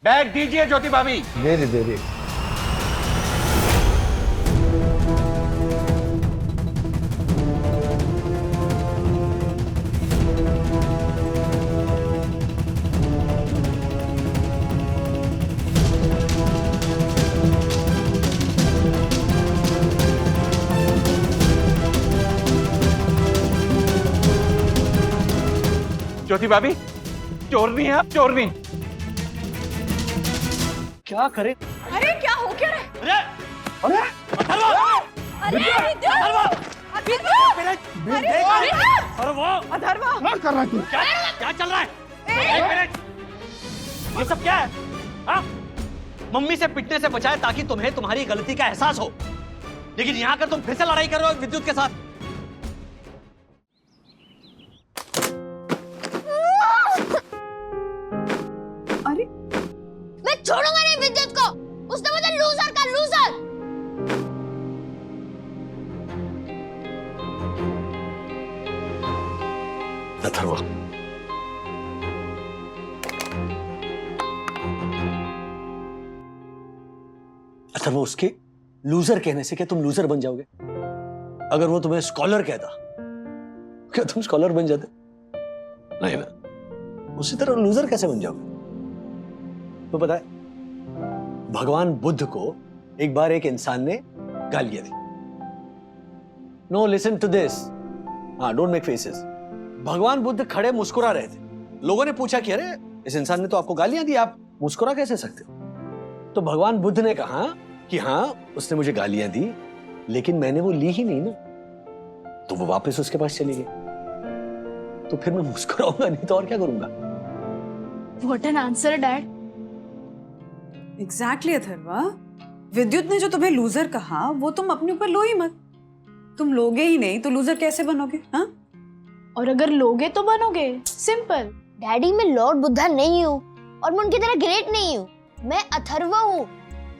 Bag दीजिए ज्योति भाभी। दे दे दे दे। ज्योति भाभी, चोरनी है आप, चोरनी। क्या करे? अरे क्या हो क्या रहा है? अरे अरे अथर्वा, क्या कर रहा है तू? क्या चल रहा है? एक मिनट, ये सब क्या है? हाँ? मम्मी से पिटने से बचाए ताकि तुम्हें तुम्हारी गलती का एहसास हो, लेकिन यहाँ आकर तुम फिर से लड़ाई कर रहे हो विद्युत के साथ। अरे मैं छोड़ूंगा नहीं विद्युत को। उसने मुझे लूजर का लूजर। अथर्वा, अथर्वा, उसके लूजर कहने से क्या तुम लूजर बन जाओगे? अगर वो तुम्हें स्कॉलर कहता, क्या तुम स्कॉलर बन जाते? नहीं ना, उसी तरह लूजर कैसे बन जाओगे? तो पता है, भगवान बुद्ध को एक बार एक इंसान ने गालियां दी। No, listen to this. हाँ, डोंट मेक फेसेस। भगवान बुद्ध खड़े मुस्कुरा रहे थे। लोगों ने पूछा कि अरे इस इंसान ने तो आपको गालियां दी, आप मुस्कुरा कैसे सकते हो? तो भगवान बुद्ध ने कहा कि हाँ, उसने मुझे गालियां दी, लेकिन मैंने वो ली ही नहीं ना, तो वो वापस उसके पास चली गई। तो फिर मैं मुस्कुराऊंगा नहीं तो और क्या करूंगा? What an answer, Dad. Exactly Atharva, विद्युत ने जो तुम्हें लूजर कहा वो तुम अपने ऊपर लो ही मत। तुम लोगे ही नहीं तो लूजर कैसे बनोगे? हाँ, और अगर लोगे तो बनोगे, सिंपल। डैडी, मैं लॉर्ड बुद्धा नहीं हूँ और मैं उनकी तरह ग्रेट नहीं हूँ। मैं अथर्वा हूँ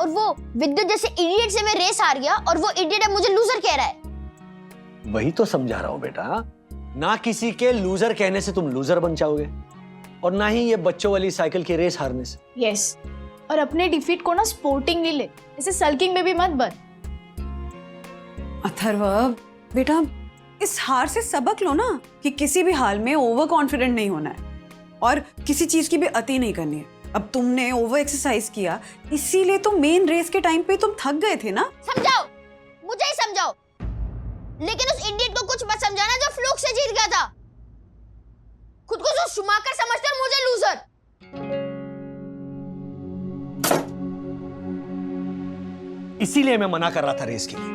और वो विद्युत जैसे इडियट से मैं रेस हार गया और वो इडियट अब मुझे लूजर कह रहा है। वही तो समझा रहा हूं बेटा, ना किसी के लूजर कहने से तुम लूजर बन जाओगे और ना ही ये बच्चों वाली साइकिल की रेस हारने से। यस, और अपने डिफीट को ना स्पोर्टिंगली ले, इसे सल्किंग में भी मत बन। अथर्वा बेटा, इस हार से सबक लो ना कि किसी भी हाल में ओवर कॉन्फिडेंट नहीं होना है और किसी चीज की भी अति नहीं करनी है। अब तुमने ओवर एक्सरसाइज किया, इसीलिए तो मेन रेस के टाइम पे तुम थक गए थे ना। समझाओ, मुझे ही समझाओ, लेकिन उस इडियट को कुछ मत समझाना जो फ्लूक से जीत गया था। खुद को जो शुमाकर समझते और मुझे लूजर। इसीलिए मैं मना कर रहा था रेस के लिए,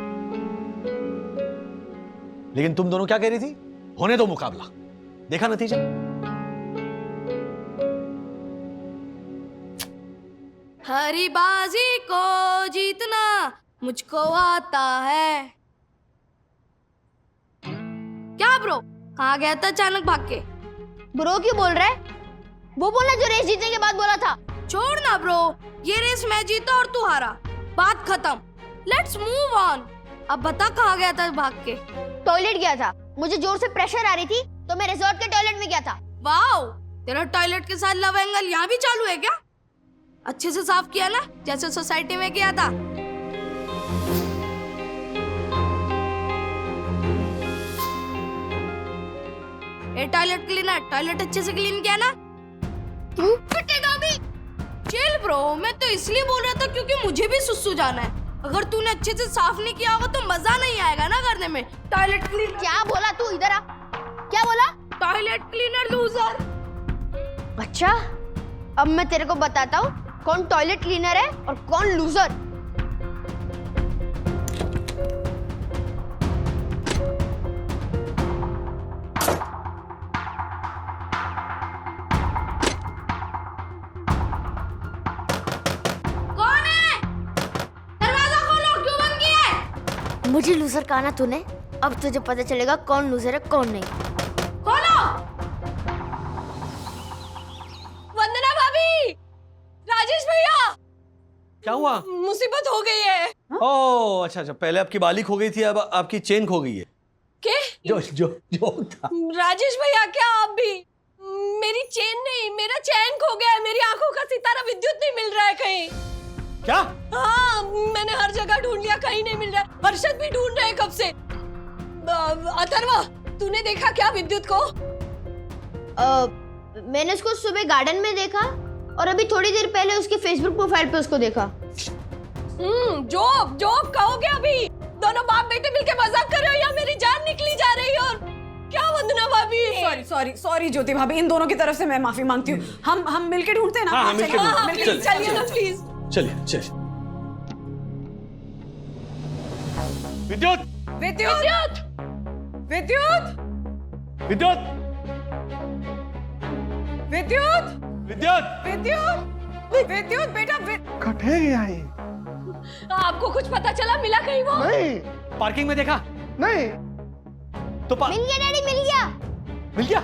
लेकिन तुम दोनों क्या कह रही थी? होने दो मुकाबला, देखा नतीजा। हरी बाजी को जीतना मुझको आता है। क्या ब्रो, कहाँ गया था अचानक भाग के? ब्रो क्यों बोल रहा है? वो बोला जो रेस जीतने के बाद बोला था। छोड़ ना ब्रो, ये रेस मैं जीता और तू हारा, बात खत्म। Let's move on. अब बता कहाँ गया था भाग के? टॉयलेट गया था, मुझे जोर से प्रेशर आ रही थी तो मैं रिजॉर्ट के टॉयलेट में गया था। वाओ, तेरा टॉयलेट के साथ लव एंगल यहाँ भी चालू है क्या? अच्छे से साफ किया ना, जैसे सोसाइटी में किया था? ए टॉयलेट क्लीनर, टॉयलेट अच्छे से क्लीन किया ना? तू पिटेगा भी। चिल ब्रो, मैं तो इसलिए बोल रहा था क्योंकि मुझे भी सुसु जाना है। अगर तूने अच्छे से साफ नहीं किया होगा तो मजा नहीं आएगा ना करने में। Toilet cleaner. क्या बोला तू? इधर आ। क्या बोला? Toilet cleaner loser. अच्छा, अब मैं तेरे को बताता हूँ कौन टॉयलेट क्लीनर है और कौन लूजर। कौन है? दरवाजा खोलो, क्यों बंद किया है? मुझे लूजर कहा ना तूने, अब तुझे पता चलेगा कौन लूजर है कौन नहीं। खोलो। वंदना भाभी, राजेश भैया, क्या हुआ? मुसीबत हो गई है। ओह अच्छा अच्छा, पहले आपकी बाली खो गई थी, अब आपकी चेन खो गई है। के? जो जो जो था। राजेश भैया, क्या आप भी? मेरी चेन नहीं, मेरा चैन खो गया है। मेरी आंखों का सितारा विद्युत नहीं मिल रहा है कहीं। क्या? हाँ, मैंने हर जगह ढूंढ लिया, कहीं नहीं मिल रहा है। हर्षद भी ढूंढ रहे हैं कब से। अथर्वा, तूने देखा क्या विद्युत को? मैंने उसको सुबह गार्डन में देखा और अभी थोड़ी देर पहले उसके फेसबुक प्रोफाइल पे उसको देखा। जॉब जॉब कहोगे अभी? दोनों बाप बेटे मिलके मजाक कर रहे हो या मेरी जान निकली जा रही है? और क्या वंदना भाभी? सॉरी सॉरी सॉरी ज्योति भाभी, इन दोनों की तरफ से मैं माफी मांगती हूँ। हम मिलके ढूंढते हैं ना। हाँ, मिलके ढूंढते हैं। मिलके चल, चलिए ना प्लीज। चलिए चलिए। विद्युत! विद्युत विद्युत विद्युत! विद्युत विद्युत! विद्युत विद्युत बेटा कटे गया है। आपको कुछ पता चला? मिला कहीं वो? नहीं पार्किंग में देखा नहीं, तो मिल गया डैडी, मिल गया, मिल गया।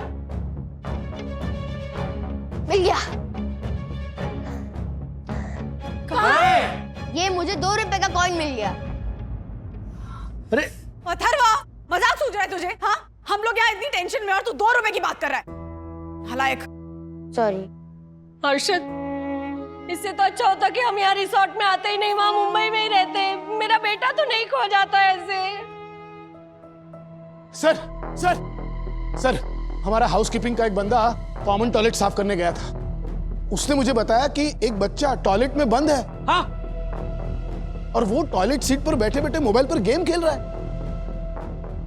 मिल गया। कहाँ? ये मुझे 2 रुपए का कॉइन मिल गया। अरे अथर्वा, मजाक सूझ रहा है तुझे? हाँ, हम लोग यहाँ इतनी टेंशन में और तू 2 रुपए की बात कर रहा है। हलायक। सॉरी। हर्षद, इससे तो अच्छा होता कि हम यहाँ रिसोर्ट में आते ही नहीं, वहाँ मुंबई में ही रहते। मेरा बेटा तो नहीं खो जाता ऐसे। सर सर सर, हमारा हाउसकीपिंग का एक बंदा कॉमन टॉयलेट साफ करने गया था। उसने मुझे बताया कि एक बच्चा टॉयलेट में बंद है। हाँ? और वो टॉयलेट सीट पर बैठे बैठे मोबाइल पर गेम खेल रहा है।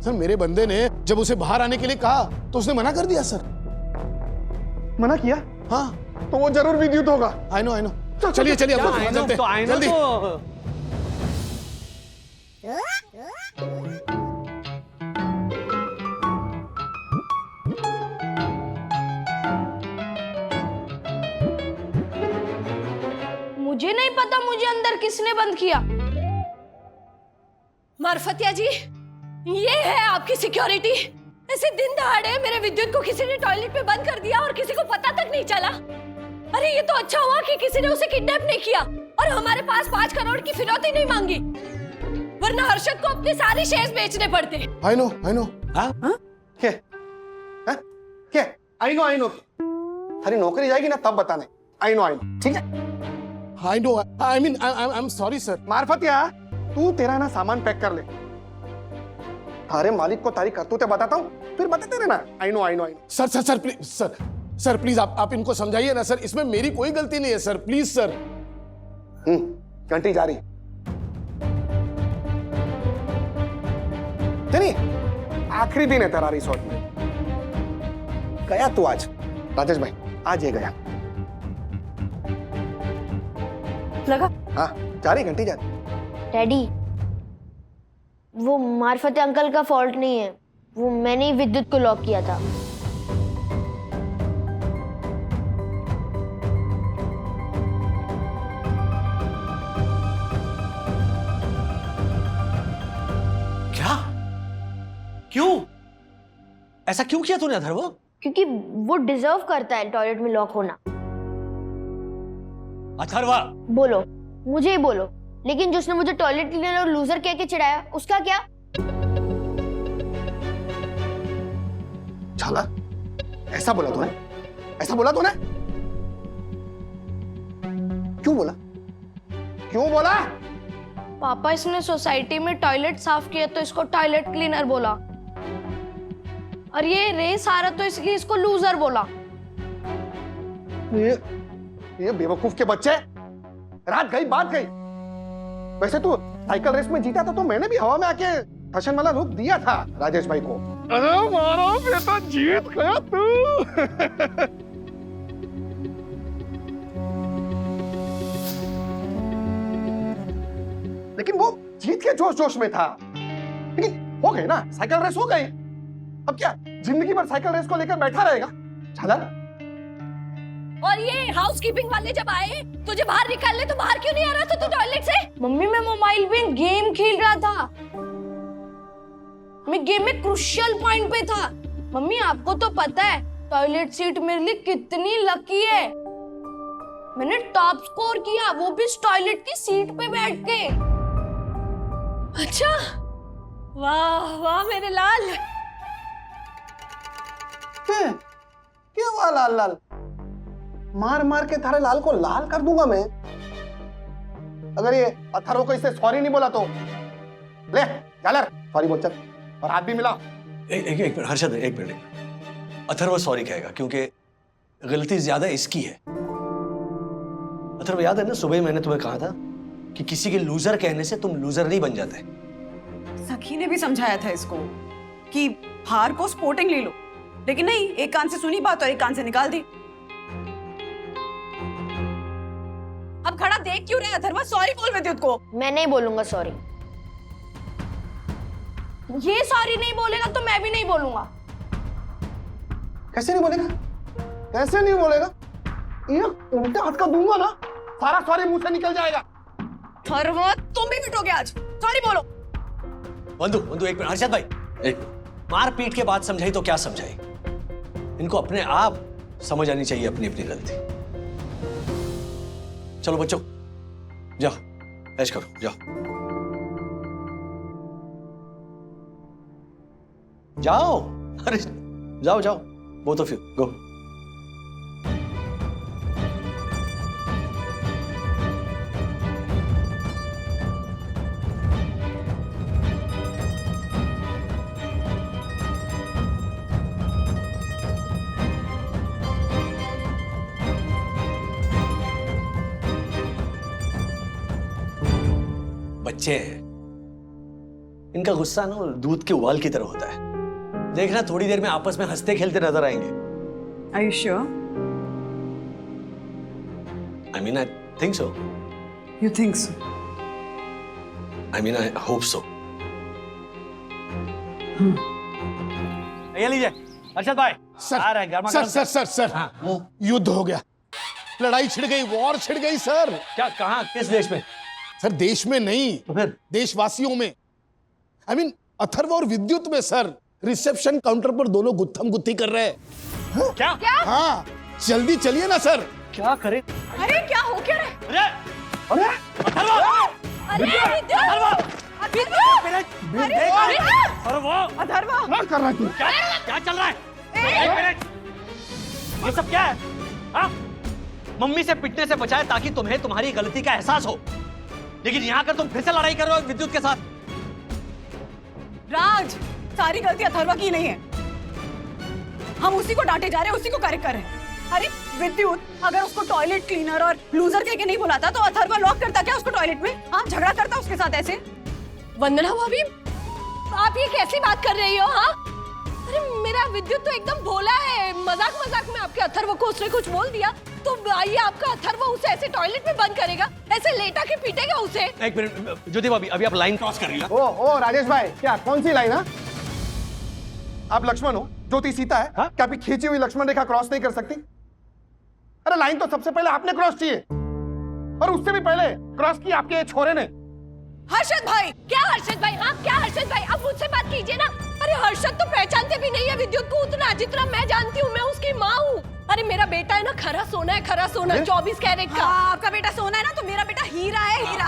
सर, मेरे बंदे ने जब उसे बाहर आने के लिए कहा तो उसने मना कर दिया। सर, मना किया? हाँ। तो वो जरूर विद्युत होगा। आई नो चलिए चलिए, अब लोग चलते हैं जल्दी। मुझे नहीं पता मुझे अंदर किसने बंद किया। मार्फतिया जी, ये है आपकी सिक्योरिटी? ऐसे दिन दहाड़े मेरे विद्युत को किसी ने टॉयलेट में बंद कर दिया और किसी को पता तक नहीं चला। अरे ये तो अच्छा हुआ कि किसी ने उसे किडनैप नहीं किया और हमारे पास 5 करोड़ की फिरौती नहीं मांगी, वरना हर्षद को अपने सारे शेयर्स बेचने पड़ते। आई नो क्या? क्या? आई नो थारी नौकरी जाएगी ना तब बताने। आई नो ठीक है। I know, I mean I am sorry sir. Marfatia, तू तेरा ना सामान पैक कर ले। थारे मालिक को तारी करतूतें बताता हूँ, फिर बताते रहना। I know. Sir please, sir please आप इनको समझाइए ना सर, इसमें मेरी कोई गलती नहीं है सर, प्लीज सर। घंटी जा रही। नहीं, आखिरी दिन है तेरा रिसोर्ट में। गया तू आज? राजेश भाई, आज ये गया। लगा? हाँ, जा रही, घंटी जा रही। डैडी, वो मार्फत अंकल का फॉल्ट नहीं है, वो मैंने ही विद्युत को लॉक किया था। क्या? क्यों? ऐसा क्यों किया तूने अथर्व? क्योंकि वो डिजर्व करता है टॉयलेट में लॉक होना। अथर्वा, बोलो, मुझे ही बोलो, लेकिन जिसने मुझे टॉयलेट क्लीनर और लूजर कह के चिढ़ाया, उसका क्या? झाला, ऐसा बोला तूने? ऐसा बोला तूने? क्यों बोला? क्यों बोला? पापा, इसने सोसाइटी में टॉयलेट साफ किया तो इसको टॉयलेट क्लीनर बोला, और ये रेस आ रहा तो इसलिए इसको लूजर बोला। ये बेवकूफ के बच्चे, रात गई बात गई। वैसे तू साइकिल रेस में जीता था तो मैंने भी हवा में आके फैशन वाला लुक दिया था राजेश भाई को। अरे मारो बेटा, जीत गया तू। लेकिन वो जीत के जोश जोश में था। लेकिन हो गई ना, साइकिल रेस हो गई। अब क्या जिंदगी भर साइकिल रेस को लेकर बैठा रहेगा? झाला। और ये हाउसकीपिंग वाले जब आए तुझे बाहर निकालने, तो बाहर क्यों नहीं आ रहा था तू टॉयलेट से? मम्मी, मैं मोबाइल में गेम खेल रहा था, मैं गेम में क्रूशियल पॉइंट पे था। मम्मी, आपको तो पता है टॉयलेट सीट मेरे लिए कितनी लकी है। मैंने टॉप स्कोर किया, वो भी इस टॉयलेट की सीट पे बैठ के। अच्छा, वाह वाह मेरे लाल। क्या हुआ लाल लाल? मार मार के थारे लाल को लाल कर दूंगा मैं। अगर ये अथर्व को इससे सॉरी नहीं बोला तो ले झालर सॉरी बोल चल, और हाथ भी मिला। एक मिनट हर्षद, एक मिनट। अथर्व सॉरी कहेगा क्योंकि गलती ज्यादा इसकी है। अथर्व याद है ना, सुबह मैंने तुम्हें कहा था कि किसी के लूजर कहने से तुम लूजर नहीं बन जाते। सखी ने भी समझाया था इसको कि हार को स्पोर्टिंग ले लो, लेकिन नहीं, एक कान से सुनी बात और एक कान से निकाल दी। अब खड़ा देख क्यों रहे अथर्व? सॉरी बोल विद्युत को। मैं नहीं बोलूंगा सॉरी। ये सॉरी नहीं बोलेगा तो मैं भी नहीं बोलूंगा। कैसे नहीं बोलेगा? कैसे नहीं बोलेगा? ये उल्टे हाथ का दूंगा ना, सारा सॉरी मुंह से निकल जाएगा। अथर्व तुम भी पिटोगे आज, सॉरी बोलो। बंधु बंधु एक मिनट हर्षद भाई, एक मार पीट के बाद समझाई तो क्या समझाई? इनको अपने आप समझ आनी चाहिए अपनी अपनी गलती। चलो बच्चों जाओ ऐश करो, जाओ जाओ, अरे जाओ जाओ, बोथ ऑफ यू गो। बच्चे हैं, इनका गुस्सा ना दूध के उबाल की तरह होता है। देखना थोड़ी देर में आपस में हंसते खेलते नजर आएंगे। Are you sure? I mean, I think so. You think so? I mean, I hope so. ये लीजिए अर्षद भाई। आ रहा है गर्मा गर्म। सर युद्ध हो गया, लड़ाई छिड़ गई, वॉर छिड़ गई सर। क्या, कहाँ, किस देश में? सर देश में नहीं, तो फिर देशवासियों में। आई मीन अथर्व और विद्युत में सर। रिसेप्शन काउंटर पर दोनों गुत्थम गुत्थी कर रहे हैं। क्या? हाँ जल्दी चलिए ना सर। क्या करे? अरे क्या हो क्या रहा है? अरे अरे अथर्व! अरे विद्युत! अथर्व! विद्युत! अरे वो अथर्व क्या कर रहा है तू? क्या चल रहा है? एक मिनट, ये सब क्या है? हाँ? मम्मी से पिटने से बचाए ताकि तुम्हें तुम्हारी गलती का एहसास हो, लेकिन यहाँ कर तुम फिर से लड़ाई कर रहे हो विद्युत के साथ। राज, सारी गलती अथर्व की नहीं है। हम उसी को डांटे जा रहे हैं, उसी को करेक्ट कर रहे हैं। अरे विद्युत, अगर उसको टॉयलेट क्लीनर और लूजर कह के नहीं बुलाता तो अथर्व लॉक करता क्या उसको टॉयलेट में? हाँ, झगड़ा करता उसके साथ ऐसे। वंदना भाभी, आप ये कैसी बात कर रही हो? हाँ, अरे मेरा विद्युत तो एकदम भोला है। मजाक मजाक में आपके अथर्व को उसने कुछ बोल दिया तो आइए आपका अथर्व उसे ऐसे टॉयलेट में बंद करेगा, ऐसे लेटा के पीटेगा उसे। एक मिनट ज्योति भाभी, अभी आप लाइन क्रॉस कर रही हो। ओ राजेश भाई, क्या कौन सी लाइन है? आप लक्ष्मण हो, ज्योति सीता है। हाँ? क्या अभी खींची हुई लक्ष्मण रेखा क्रॉस नहीं कर सकती? अरे लाइन तो सबसे पहले आपने क्रॉस की है, और उससे भी पहले क्रॉस की आपके छोरे ने। हर्षद भाई! क्या हर्षद भाई? हाँ क्या हर्षद भाई? अब मुझसे बात कीजिए ना। अरे हर्षद तो पहचानते भी नहीं है विद्युत को उतना जितना मैं जानती हूँ। मैं उसकी माँ हूँ। अरे मेरा बेटा है ना, खरा सोना है, खरा सोना, 24 कैरेट का। हाँ, आपका बेटा सोना है ना, तो मेरा बेटा हीरा है, हीरा।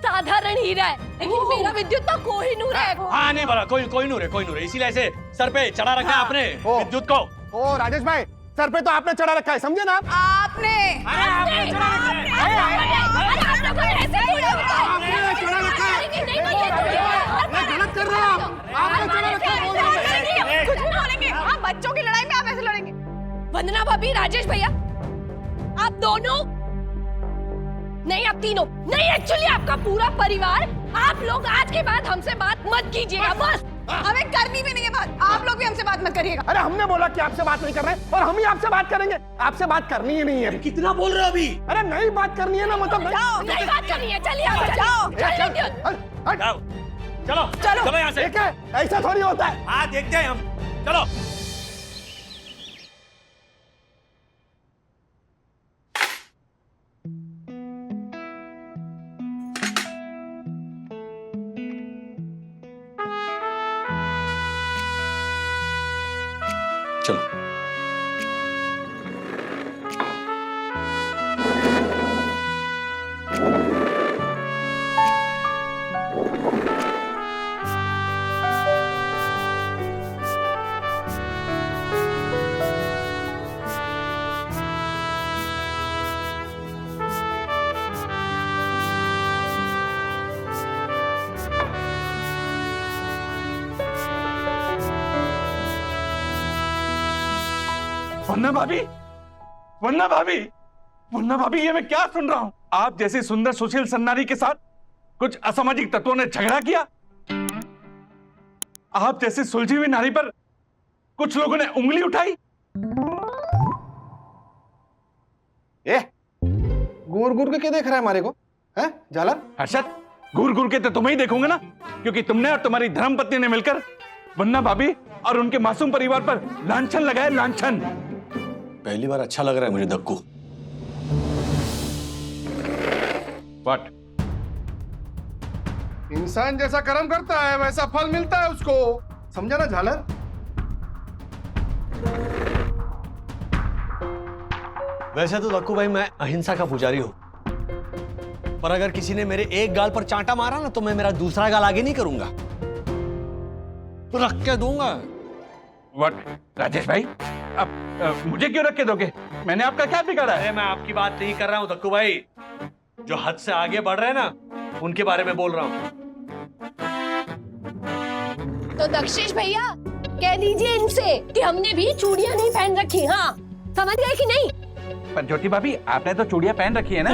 साधारण हीरा है, लेकिन मेरा विद्युत तो कोहिनूर है। हाँ नहीं बोला, कोई नूर है, इसीलिए ऐसे सर पे चढ़ा रखा है आपने विद्युत को। ओ राजेश भाई, सर पे तो आपने चढ़ा रखा है, समझे ना आप? आपने आपने चढ़ा रखा है। मैं गलत कर रहा हूँ। आपने चढ़ा रखा है। कुछ भी बोलेंगे। हाँ, बच्चों की लड़ाई में आप ऐसे लड़ेंगे। वंदना भाभी, राजेश भैया, आप दोनों नहीं, आप तीनों नहीं, एक्चुअली आपका पूरा परिवार, आप लोग आज के बाद हमसे बात मत कीजिएगा बस। हमें करनी भी नहीं है बात, आप लोग भी हमसे बात मत करिएगा। अरे हमने बोला कि आपसे बात नहीं कर रहे, और हम ही आपसे बात करेंगे। आपसे बात करनी ही नहीं है। कितना बोल रहे हो अभी? अरे नहीं बात करनी है ना, मतलब नहीं बात करनी है, चलिए आप जाओ। जाओ, चलो यहाँ से। ठीक है, ऐसा थोड़ी होता है। हाँ देखते हैं हम, चलो। चलो वरना भाभी, वरना भाभी, वरना भाभी, ये मैं क्या सुन रहा हूं? आप जैसी सुंदर सुशील सन्नारी के साथ कुछ असामाजिक तत्वों ने झगड़ा किया। आप जैसी सुलझी हुई नारी पर कुछ लोगों ने उंगली उठाई। ए, घूर घूर के क्या देख रहा है हमारे को? हैं झालर? हर्षद, घूर घूर के तो तुम्हें ही देखूंगा ना, क्योंकि तुमने और तुम्हारी धर्मपत्नी ने मिलकर वन्ना भाभी और उनके मासूम परिवार पर लांछन लगाया, लांछन। पहली बार अच्छा लग रहा है मुझे दक्कू। व्हाट? इंसान जैसा कर्म करता है वैसा फल मिलता है उसको, समझा ना झालर? वैसे तो दक्कू भाई मैं अहिंसा का पुजारी हूं, पर अगर किसी ने मेरे एक गाल पर चांटा मारा ना तो मैं मेरा दूसरा गाल आगे नहीं करूंगा, तो रख के दूंगा। व्हाट? राजेश भाई, अब मुझे क्यों रख के दोगे? मैंने आपका क्या बिगाड़ा है? मैं आपकी बात नहीं कर रहा हूं दक्कू भाई, जो हद से आगे बढ़ रहे हैं ना उनके बारे में बोल रहा हूं। तो दक्षेश भैया कह दीजिए इनसे कि हमने भी चूड़ियां नहीं पहन रखी। हाँ, समझ गए कि नहीं? पर ज्योति भाभी, आपने तो चूड़ियां पहन रखी है ना?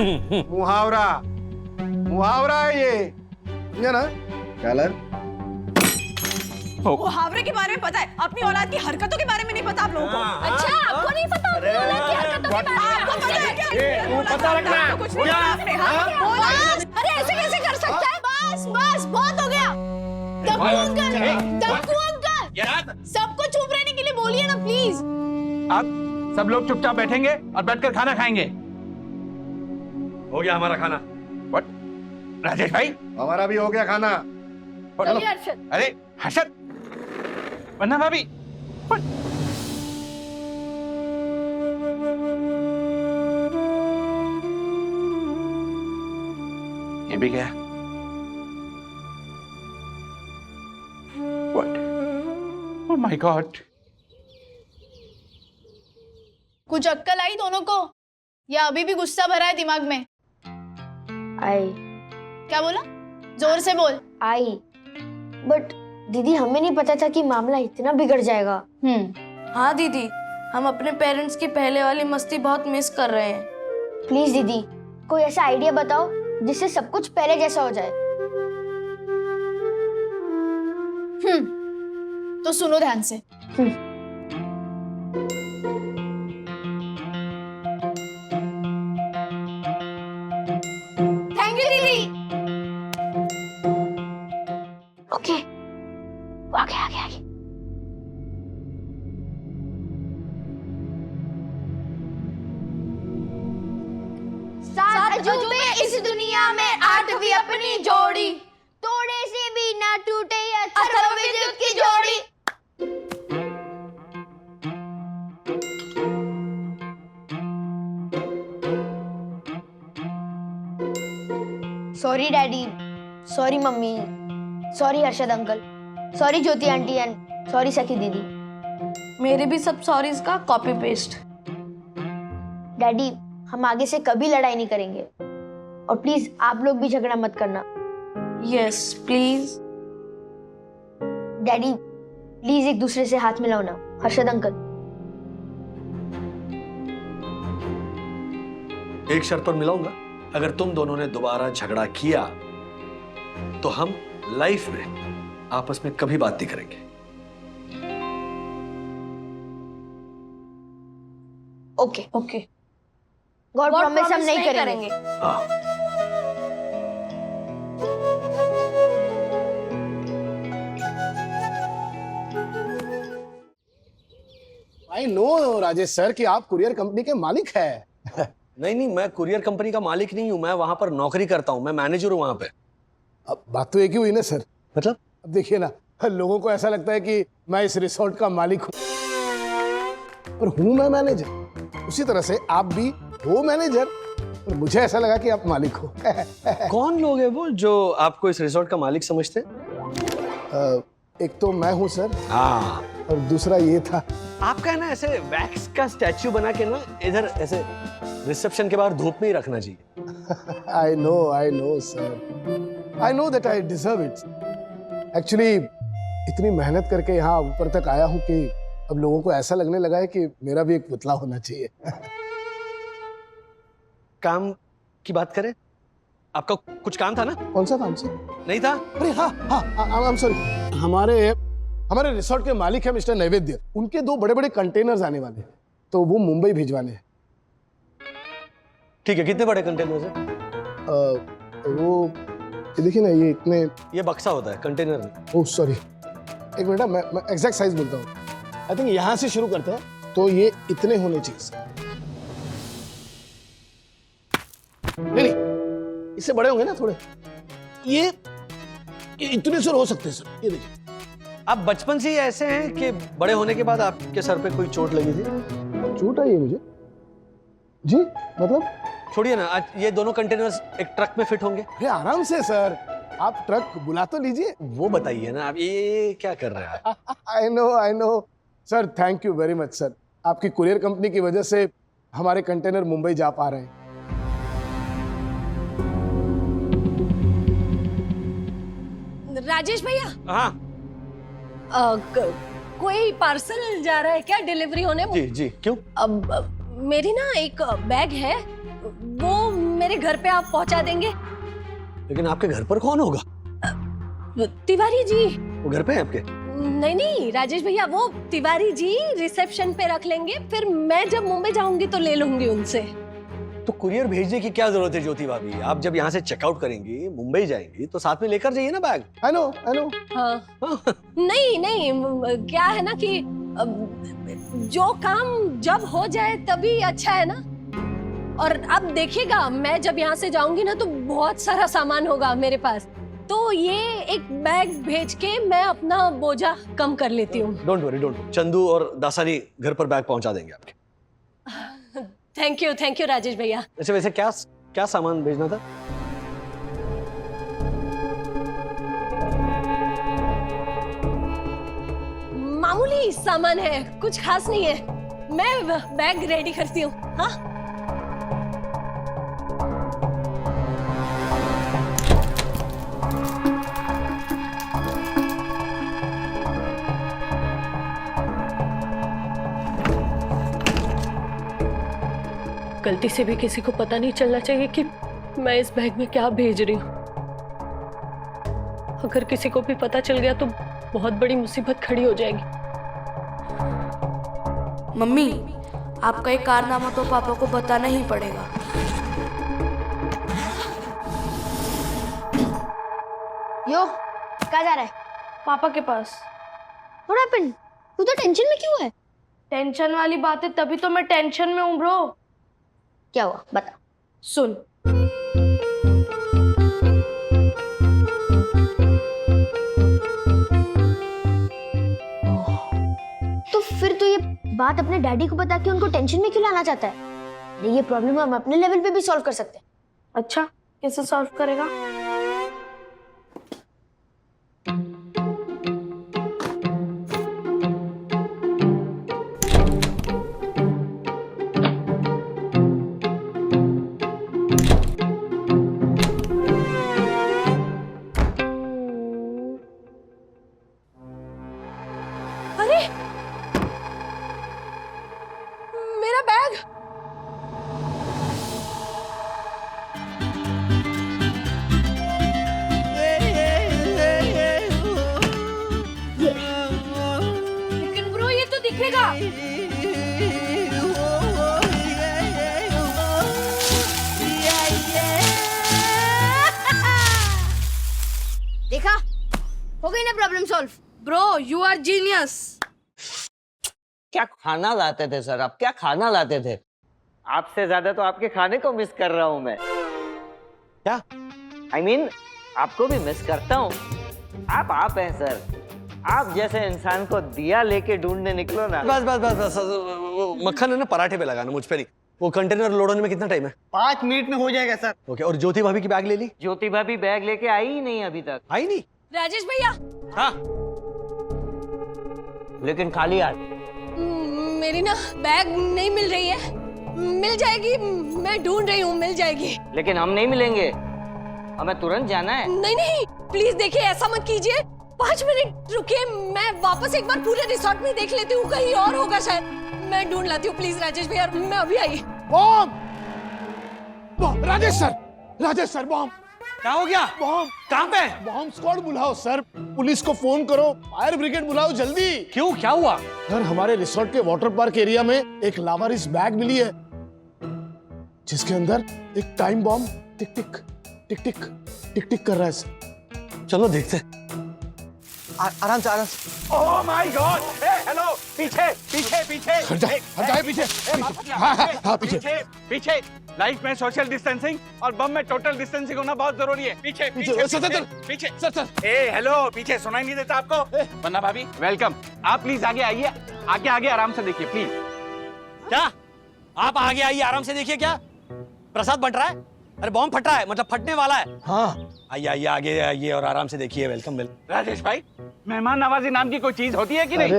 मुहावरा, मुहावरा है ये, समझा ना झालर? मुहावरे के बारे में पता है, अपनी औलाद की हरकतों के बारे में नहीं पता आप लोगों को। अच्छा, आपको नहीं पता अपनी औलाद की हरकतों के बारे में? आपको पता है क्या? तू पता रखना। कुछ नहीं पता आपने, हाँ? बस, अरे ऐसे कैसे कर सकता है? बस बस, बहुत हो गया। दक्कू अंकल, दक्कू अंकल, सबको चुप रहने के लिए बोलिए ना प्लीज। आप सब लोग चुपचाप बैठेंगे और बैठकर खाना खाएंगे। हो गया हमारा खाना। व्हाट? राजेश भाई, हमारा भी हो गया खाना। चलिए हर्षद। अरे हर्षद, वन्ना भाभी, व्हाट? ये भी गया। व्हाट? Oh my God. कुछ अक्कल आई दोनों को या अभी भी गुस्सा भरा है दिमाग में? आई। क्या बोला? जोर से बोल। आई। बट दीदी हमें नहीं पता था कि मामला इतना बिगड़ जाएगा। हाँ दीदी, हम अपने पेरेंट्स की पहले वाली मस्ती बहुत मिस कर रहे हैं। प्लीज दीदी, कोई ऐसा आइडिया बताओ जिससे सब कुछ पहले जैसा हो जाए। तो सुनो ध्यान से। थैंक यू दीदी। ओके, आगे आगे आगे। सात अजूबे इस दुनिया में, आठवीं अपनी जोड़ी, तोड़े से भी ना टूटे अथर्व विद्युत की जोड़ी। Sorry daddy, sorry mummy, sorry Harshad uncle, sorry Jyoti aunty and sorry सखी दीदी। मेरे भी सब सॉरीज का कॉपी पेस्ट। डैडी, हम आगे से कभी लड़ाई नहीं करेंगे और प्लीज आप लोग भी झगड़ा मत करना। Yes please. डैडी प्लीज एक दूसरे से हाथ मिलाओ ना। हर्षद अंकल, एक शर्त पर मिलाऊंगा, अगर तुम दोनों ने दोबारा झगड़ा किया तो हम लाइफ में आपस में कभी बात नहीं करेंगे। Okay okay. गॉड प्रॉमिस हम नहीं करेंगे। हाँ। आई नो राजेश सर कि आप कुरियर कंपनी के मालिक हैं। नहीं नहीं, मैं कुरियर कंपनी का मालिक नहीं हूं, मैं वहां पर नौकरी करता हूं, मैं मैनेजर हूं वहां पे। अब बात तो एक ही हुई ना सर। मतलब? अब देखिए ना, लोगों को ऐसा लगता है कि मैं इस रिसोर्ट का मालिक हूं, पर हूं मैं मैनेजर। उसी तरह से आप भी हो मैनेजर, और मुझे ऐसा लगा कि आप मालिक हो। कौन लोग हैं वो जो आपको इस रिसोर्ट का मालिक समझते हैं? एक तो मैं हूं सर, हाँ, और दूसरा ये था। आपका है ना ऐसे वैक्स का स्टैच्यू बना के ना इधर ऐसे रिसेप्शन के बाहर धूप में ही रखना चाहिए। I know sir, I know that I deserve it. Actually इतनी मेहनत करके यहाँ ऊपर तक आया हूँ कि अब लोगों को ऐसा लगने लगा है कि मेरा भी एक पुतला होना चाहिए। काम की बात करें, आपका कुछ काम था ना? कौन सा काम से? नहीं था? अरे हाँ हाँ, आई एम सॉरी। हमारे रिसोर्ट के मालिक है मिस्टर नैवेद्य, उनके 2 बड़े बड़े कंटेनर्स आने वाले हैं, तो वो मुंबई भिजवाने हैं। ठीक है, कितने बड़े कंटेनर्स हैं? वो ये देखिए ना, ये इतने। ये बक्सा होता है, कंटेनर नहीं। ओह सॉरी, एक मिनट, मैं एग्जैक्ट साइज बोलता हूँ। आई थिंक यहाँ से शुरू करते हैं, तो ये इतने होने चाहिए। नहीं, इससे बड़े होंगे ना थोड़े। ये इतने सर हो सकते हैं सर, ये देखिए। आप बचपन से ही ऐसे हैं कि बड़े होने के बाद आपके सर पे कोई चोट लगी थी? चोट आई है मुझे? जी, मतलब? छोड़िए ना, आज ये दोनों कंटेनर्स एक ट्रक में फिट होंगे। अरे आराम से सर, आप ट्रक बुला तो लीजिए। वो बताइए ना, आप ये क्या कर रहे हैं? I know sir, thank you very much sir. आपकी कुरियर कंपनी की वजह से हमारे कंटेनर मुंबई जा पा रहे हैं। राजेश भैया, हाँ कोई पार्सल जा रहा है क्या डिलीवरी होने? जी, क्यों? अब मेरी ना एक बैग है, वो मेरे घर पे आप पहुंचा देंगे? लेकिन आपके घर पर कौन होगा? तिवारी जी। वो घर पे है आपके? नहीं राजेश भैया, वो तिवारी जी रिसेप्शन पे रख लेंगे, फिर मैं जब मुंबई जाऊंगी तो ले लूंगी उनसे। तो कुरियर भेजने की क्या जरूरत है ज्योति भाभी? आप जब यहाँ से चेकआउट करेंगी, मुंबई जाएंगी, तो साथ में लेकर जाइए ना बैग। I know. हाँ। नहीं, क्या है ना कि जो काम जब हो जाए तभी अच्छा है ना। और अब देखिएगा, मैं जब यहाँ से जाऊंगी ना तो बहुत सारा सामान होगा मेरे पास, तो ये एक बैग भेज के मैं अपना बोझा कम कर लेती हूँ। डोंट वरी, चंदू और दासानी घर पर बैग पहुंचा देंगे आपके। थैंक यू राजेश भैया। वैसे क्या सामान भेजना था? मामूली सामान है, कुछ खास नहीं है। मैं बैग रेडी करती हूँ। हाँ, गलती से भी किसी को पता नहीं चलना चाहिए कि मैं इस बैग में क्या भेज रही हूँ। अगर किसी को भी पता चल गया तो बहुत बड़ी मुसीबत खड़ी हो जाएगी। मम्मी, आपका एक कारनामा तो पापा को बताना ही पड़ेगा। यो, कहाँ जा रहा है? पापा के पास। What happened? तू तो टेंशन में क्यों है? टेंशन वाली बात है, तभी तो मैं टेंशन में हूँ ब्रो। क्या हुआ बता। सुन, तो फिर तू ये बात अपने डैडी को बता के उनको टेंशन में क्यों लाना चाहता है? नहीं, ये प्रॉब्लम हम अपने लेवल पे भी सॉल्व कर सकते हैं। अच्छा कैसे सॉल्व करेगा? अरे मेरा बैग! लेकिन ब्रो ये तो दिखेगा। देखा, हो गई ना problem solve. Bro you are genius. क्या खाना लाते थे सर आप, क्या खाना लाते थे? आपसे ज्यादा तो आपके खाने को मिस कर रहा हूं मैं। क्या? I mean, आपको भी मिस करता हूँ। आप हैं सर। आप जैसे इंसान को दिया लेके ढूंढने निकलो ना। बस वो मक्खन है ना, पराठे पे लगाना, मुझ पे नहीं। वो कंटेनर लोड होने में कितना टाइम है? 5 मिनट में हो जाएगा सर। ओके, और ज्योति भाभी की बैग ले ली? ज्योति भाभी बैग लेके आई ही नहीं अभी तक। आई नहीं? राजेश भैया, हाँ, लेकिन खाली हाथ। मेरी ना बैग नहीं मिल रही है। मिल जाएगी, मैं ढूंढ रही हूँ, मिल जाएगी। लेकिन हम नहीं मिलेंगे, हमें तुरंत जाना है। नहीं, प्लीज देखिए, ऐसा मत कीजिए। 5 मिनट रुकिए, मैं वापस एक बार पूरे रिसोर्ट में देख लेती हूँ, कहीं और होगा शायद। मैं ढूंढ लाती हूँ प्लीज राजेश भैया, मैं अभी आई। बॉम्ब! Rajesh sir bomb! क्या हो गया? बॉम्ब! कहाँ पे? बॉम्ब स्क्वाड बुलाओ सर, पुलिस को फोन करो, फायर ब्रिगेड बुलाओ जल्दी। क्यों, क्या हुआ? सर हमारे रिसोर्ट के वाटर पार्क एरिया में एक लावारिस बैग मिली है, जिसके अंदर एक टाइम बॉम्ब टिक टिक टिक टिक टिक टिक कर रहा है सर। चलो देखते। आराम से। Oh my God! हेलो, पीछे पीछे पीछे हट जाए पीछे। हाँ, पीछे। पीछे। लाइफ में सोशल डिस्टेंसिंग और बम में टोटल डिस्टेंसिंग होना बहुत जरूरी है। पीछे पीछे सर। हेलो, पीछे सुनाई नहीं देता आपको? वन्ना भाभी वेलकम। आप प्लीज आगे आइए, आगे आराम से देखिए प्लीज। क्या आप आगे आइए, आराम से देखिए। क्या प्रसाद बट रहा है? अरे बॉम्ब फट रहा है, मतलब फटने वाला है। हाँ आइए आगे आइए और आराम से देखिए। वेलकम। राजेश भाई, मेहमान नवाजी नाम की कोई चीज होती है कि नहीं?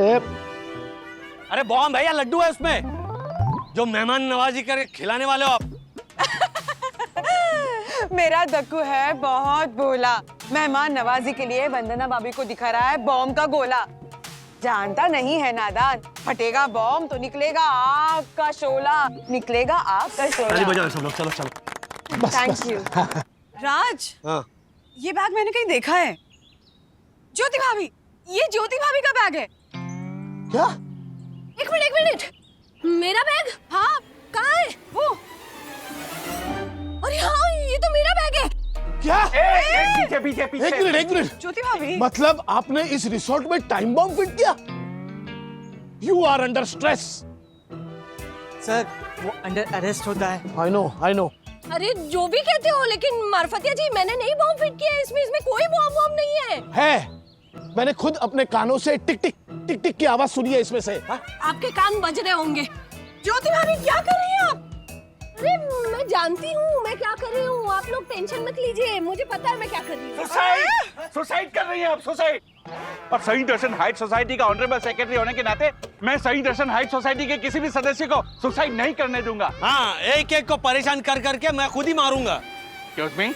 अरे बॉम्ब है या लड्डू है उसमें, जो मेहमान नवाजी कर खिलाने वाले हो आप? मेरा दक्कू है बहुत भोला, मेहमान नवाजी के लिए वंदना भाभी को दिखा रहा है बॉम्ब का गोला। जानता नहीं है नादान, फटेगा बॉम्ब तो निकलेगा आग का शोला, निकलेगा आग का शोला। बजाओ सब लोग, चलो। Thank you. राज, हाँ। ये बैग मैंने कहीं देखा है। ज्योति भाभी, ये ज्योति भाभी का बैग है। क्या? एक मिनट, मेरा बैग? हाँ, कहाँ है वो? अरे हाँ, ये तो मेरा बैग है। क्या? पीछे एक मिनट। ज्योति भाभी, मतलब आपने इस रिसोर्ट में टाइम बॉम्ब फिट किया? You are under stress. Sir वो अंडर अरेस्ट होता है। I know. अरे जो भी कहते हो, लेकिन मार्फतिया जी मैंने नहीं बॉम्ब फिट किया है, इसमें कोई बॉम्ब नहीं है। मैंने खुद अपने कानों से टिक टिक की आवाज सुनी है इसमें से। आपके कान बज रहे होंगे। ज्योति भाभी क्या कर रही हैं आप? अरे मैं जानती हूँ मैं क्या कर रही हूँ, आप लोग टेंशन मत लीजिए, मुझे पता है मैं क्या कर रही हूँ। सुसाइड कर रही हैं आप, सुसाइड। और सही दर्शन हाइट सोसाइटी का ऑनरेबल सेक्रेटरी होने के नाते मैं सही दर्शन हाइट सोसाइटी के किसी भी सदस्य को सुसाइड नहीं करने दूंगा। हाँ, एक को परेशान कर करके मैं खुद ही मारूंगा। Excuse me?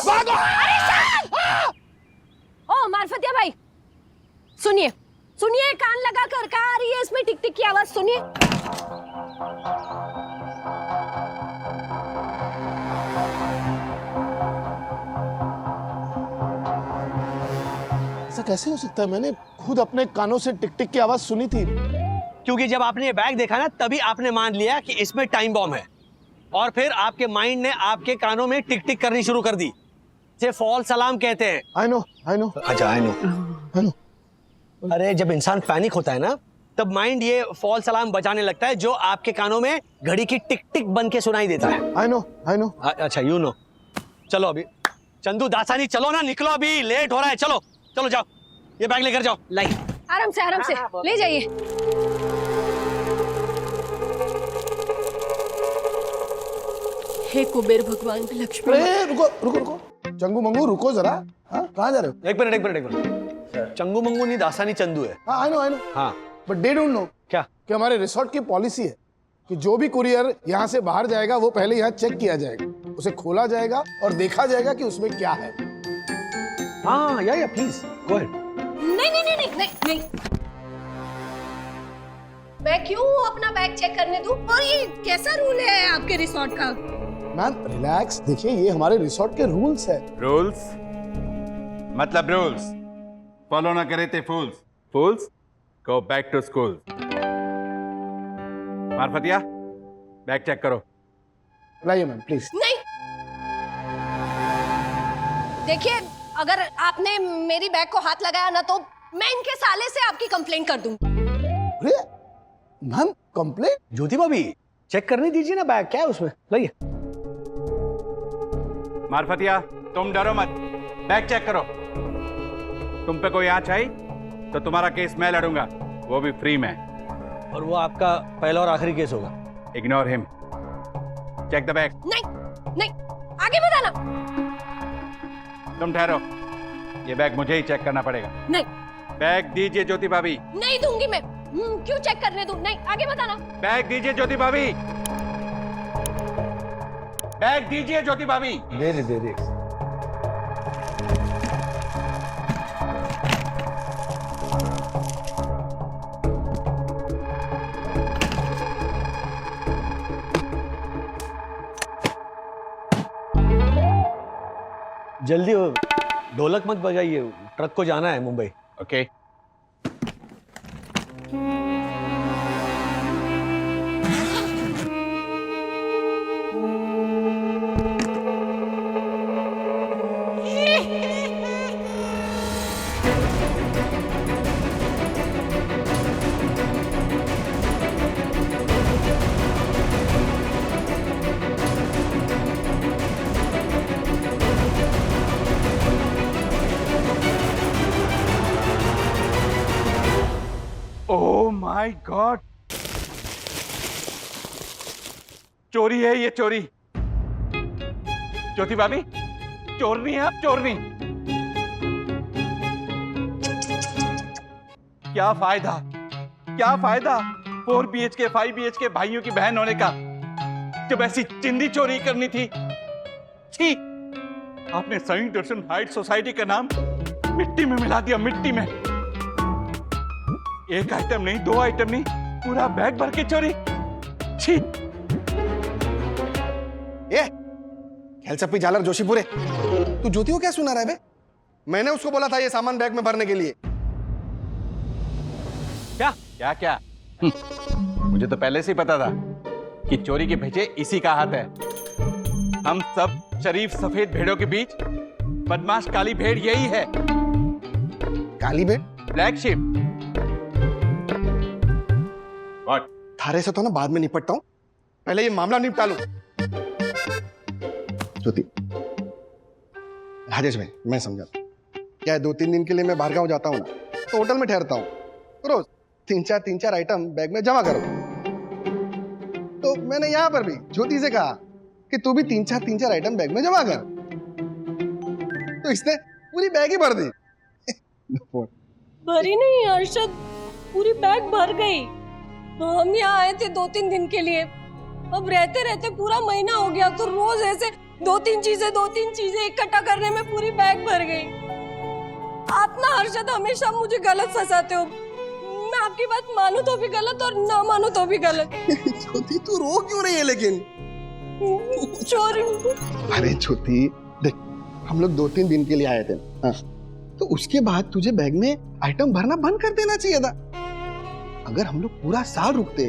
भागो! ओ मार्फतिया भाई, सुनिए, कान लगा कर, कहाँ आ रही है इसमें टिक टिक की आवाज, सुनिए। ऐसा कैसे हो सकता है? मैंने खुद अपने कानों से टिक टिक की आवाज सुनी थी। क्योंकि जब आपने ये बैग देखा ना, तभी आपने मान लिया कि इसमें टाइम बॉम्ब है, और फिर आपके माइंड ने आपके कानों में टिक टिक करनी शुरू कर दी। इसे फॉल्स अलार्म कहते हैं। I know. अच्छा, आई नो। अरे जब इंसान पैनिक होता है ना, तब माइंड ये फॉल्स अलार्म बजाने लगता है, जो आपके कानों में घड़ी की टिक टिक बन के सुनाई देता है। I no. अच्छा, यू नो। चलो अभी चंदू दासानी, चलो ना, निकलो, अभी लेट हो रहा है। चलो जाओ, ये बैग लेकर जाओ। लाई, आराम से ले जाइए। हे कुबेर भगवान लक्ष्मी। अरे रुको चंगू मंगू, रुको जरा। हाँ, कहाँ जा रहे हो? एक मिनट। चंगू मंगू नहीं, दासानी चंदू है। हाँ, आई नो। हाँ, बट दे डोंट नो क्या? कि हमारे रिसोर्ट की पॉलिसी है कि जो भी कुरियर यहाँ से बाहर जाएगा वो पहले यहाँ चेक किया जाएगा, उसे खोला जाएगा और देखा जाएगा कि उसमें क्या है। हाँ, या प्लीज गो अहेड। नहीं। मैं क्यों अपना बैग चेक करने दूं? और ये कैसा रूल है आपके रिसोर्ट का? मैम रिलैक्स, देखिए ये हमारे रिसोर्ट के रूल्स है। रूल्स मतलब रूल्स फॉलो ना करे थे fools go back to school. Marfatia, bag check करो। लाइए मैम प्लीज। नहीं, देखिए, अगर आपने मेरी बैग को हाथ लगाया ना, तो मैं इनके साले से आपकी कंप्लेंट कर दूं। अरे मैम, कंप्लेंट? ज्योति भाभी, चेक करने दीजिए ना बैग, क्या है उसमें, लाइए। मार्फतिया, तुम डरो मत, बैग चेक करो। तुम पे कोई आंच आई तो तुम्हारा केस मैं लड़ूंगा, वो भी फ्री में। और वो आपका पहला और आखिरी केस होगा। Ignore him, check the bag. नहीं, आगे बताना। तुम ठहरो, ये बैग मुझे ही चेक करना पड़ेगा। नहीं, बैग दीजिए ज्योति भाभी। नहीं दूंगी मैं। क्यों चेक करने दूं? नहीं, आगे बताना। बैग दीजिए ज्योति भाभी। बैग दीजिए ज्योति भाभी। दे दे। जल्दी हो, ढोलक मत बजाइए, ट्रक को जाना है Mumbai. Okay. Oh my God, चोरी है ये, चोरी। ज्योति भाभी, चोरनी है आप, चोरनी। क्या फायदा, क्या फायदा 4 BHK 5 BHK भाइयों की बहन होने का, जब ऐसी चिंदी चोरी करनी थी। छी, आपने सेंट दर्शन हाइट सोसाइटी का नाम मिट्टी में मिला दिया, मिट्टी में। एक आइटम नहीं, 2 आइटम नहीं, पूरा बैग भर के चोरी। छी। ये खेलचप्पी जालर जोशीपुरे, तू ज्योति को क्या सुना रहा है बे? मैंने उसको बोला था ये सामान बैग में भरने के लिए। क्या क्या क्या? मुझे तो पहले से ही पता था कि चोरी के पीछे इसी का हाथ है। हम सब शरीफ सफेद भेड़ों के बीच बदमाश काली भेड़ यही है। काली भेड़? Black ship. व्हाट? थारे से तो ना बाद में निपटता हूं, पहले ये मामला निपटा लूं। ज्योति, राजेश भाई, मैं समझा क्या है, 2-3 दिन के लिए मैं बाहर गांव जाता हूं ना, तो होटल में ठहरता हूं, रोज 3-4 आइटम बैग में जमा करो। तो मैंने यहां पर भी ज्योति से कहा कि तू भी 3-4 आइटम बैग में जमा कर, तो इसने पूरी बैग ही भर दी। भरी नहीं अर्शद, पूरी बैग भर गई। हम यहाँ आए थे 2-3 दिन के लिए, अब रहते रहते पूरा महीना हो गया, तो रोज ऐसे 2-3 चीजें इकट्ठा करने में पूरी बैग भर गई। आप ना अर्शद हमेशा मुझे गलत फंसाते हो, मैं आपकी बात मानू तो भी गलत और ना मानू तो भी गलत। ज्योति तू रो क्यों रही है लेकिन? चोरी। अरे ज्योति देख, हम लोग 2-3 दिन के लिए आए थे, हाँ, तो उसके बाद तुझे बैग में आइटम भरना बंद कर देना चाहिए था। अगर हम लोग पूरा साल रुकते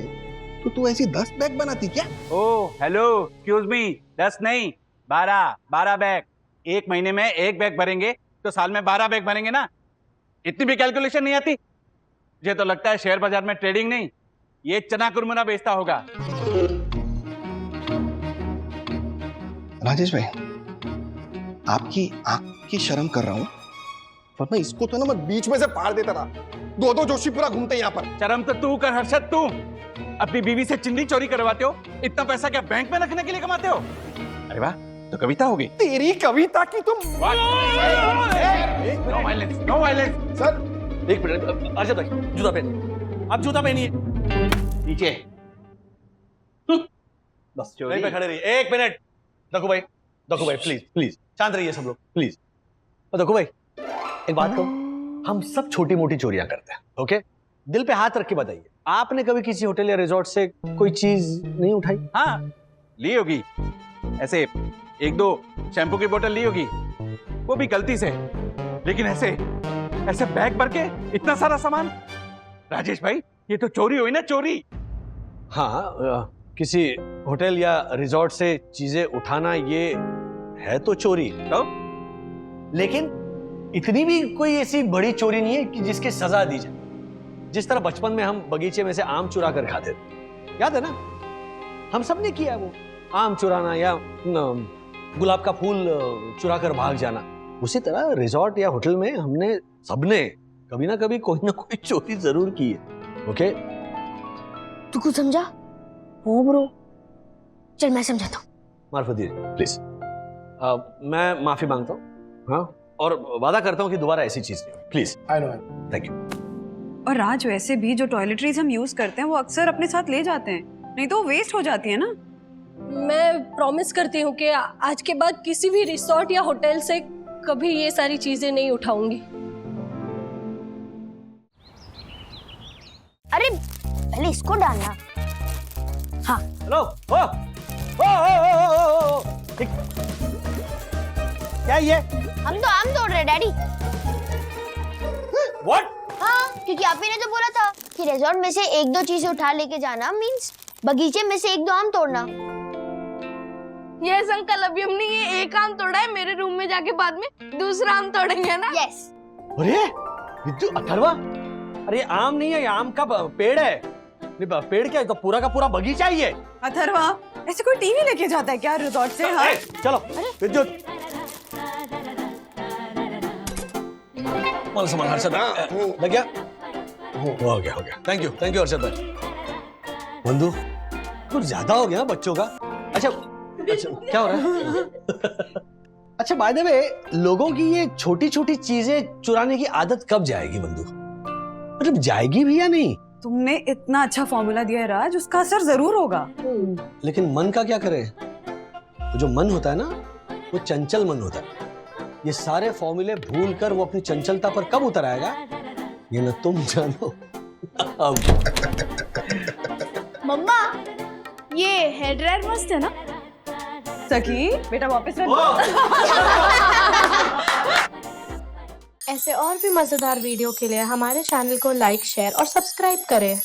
तो तू ऐसी 10 बैग बनाती क्या? ओह हेलो, एक्सक्यूज मी, 10 नहीं 12 बैग। 1 महीने में 1 बैग भरेंगे तो साल में 12 बैग भरेंगे ना। इतनी भी कैलकुलेशन नहीं आती? मुझे तो लगता है शेयर बाजार में ट्रेडिंग नहीं, ये चना कुरमुना बेचता होगा। राजेश भाई, आपकी आंख की शर्म कर रहा हूं, वरना इसको तो ना मैं बीच में से फाड़ देता था। 2-2 जोशीपुरा घूमते यहाँ पर। शर्म तो तू कर हर्षद, तू अपनी बीवी से चिंदी चोरी करवाते हो, इतना पैसा क्या बैंक में रखने के लिए कमाते हो? अरे वाह, तो कविता होगी तेरी कविता की तुम। No violence, no violence. Sir एक मिनट, अर्शद भाई जूता पहनिए, आप जूता पहनिए। नीचे बस यहीं पे खड़े रहिए। 1 मिनट, दक्कू भाई प्लीज प्लीज शांत रहिए सब लोग प्लीज। और दक्कू भाई एक बात कहूं, हम सब छोटी मोटी चोरियां करते हैं, ओके? दिल पे हाथ रख के बताइए, आपने कभी किसी होटल या रिजॉर्ट से कोई चीज नहीं उठाई? हाँ ली होगी, ऐसे 1-2 शैम्पू की बोतल ली होगी, वो भी गलती से, लेकिन ऐसे बैग भर के इतना सारा सामान। राजेश भाई ये तो चोरी हुई ना, चोरी। हाँ, किसी होटल या रिजॉर्ट से चीजें उठाना ये है तो चोरी, तो? लेकिन इतनी भी कोई ऐसी बड़ी चोरी नहीं है कि जिसकी सजा दी जाए। जिस तरह बचपन में हम बगीचे में से आम चुरा कर खाते थे, याद है ना? हम सब ने किया वो, आम चुराना या गुलाब का फूल चुरा कर भाग जाना। उसी तरह रिजॉर्ट या होटल में हमने सबने कभी ना कभी कोई ना कोई चोरी जरूर की है, ओके? तू कुछ समझा? हो ब्रो, चल मैं समझाता हूँ। मार्फत दीजिए प्लीज। मैं माफी मांगता हूँ, हाँ, और वादा करता हूँ कि दोबारा ऐसी चीज नहीं, please. I know. Thank you. और राज, वैसे भी जो टॉयलेटरीज हम यूज करते हैं वो अक्सर अपने साथ ले जाते हैं, नहीं तो वेस्ट हो जाती है ना। मैं प्रॉमिस करती हूँ कि आज के बाद किसी भी रिसोर्ट या होटल से कभी ये सारी चीजें नहीं उठाऊंगी। अरे पहले इसको डालना। हाँ हेलो, क्या चाहिए? हम तो आम तोड़ रहे डैडी। What? हाँ, क्योंकि आप ही ने तो बोला था कि रिजॉर्ट में से एक दो चीजें उठा लेके जाना मींस बगीचे में से एक दो आम तोड़ना। यस अंकल, अभी हमने ये एक आम तोड़ा है, मेरे रूम में जाके बाद में दूसरा आम तोड़ेंगे ना। यस। अरे विद्युत, अथर्वा, अरे आम नहीं है, ये आम का पेड़ है। नहीं, पेड़ क्या है, तो पूरा का पूरा बगीचा ही है। अथर्वा, ऐसे कोई टीवी लेके जाता है क्या रिजॉर्ट से? हाँ? चलो विद्युत, सामान हर्षद लग गया? हो गया थैंक यू हर्षद भाई। बंधु कुछ ज्यादा हो गया बच्चों का। अच्छा क्या हो रहा है? अच्छा बाय द वे, लोगों की ये छोटी छोटी चीजें चुराने की आदत कब जाएगी बंधु? मतलब जाएगी भी या नहीं? तुमने इतना अच्छा फॉर्मूला दिया है राज, उसका असर जरूर होगा। लेकिन मन का क्या करे? जो मन होता है ना, वो चंचल मन होता है। ये सारे फॉर्मूले भूल कर वो अपनी चंचलता पर कब उतर आएगा, ये ना तुम जानो अब। मम्मा, ये हेयर ड्रायर मस्त है ना? सखी बेटा वापस रख। ऐसे और भी मजेदार वीडियो के लिए हमारे चैनल को लाइक, शेयर और सब्सक्राइब करें।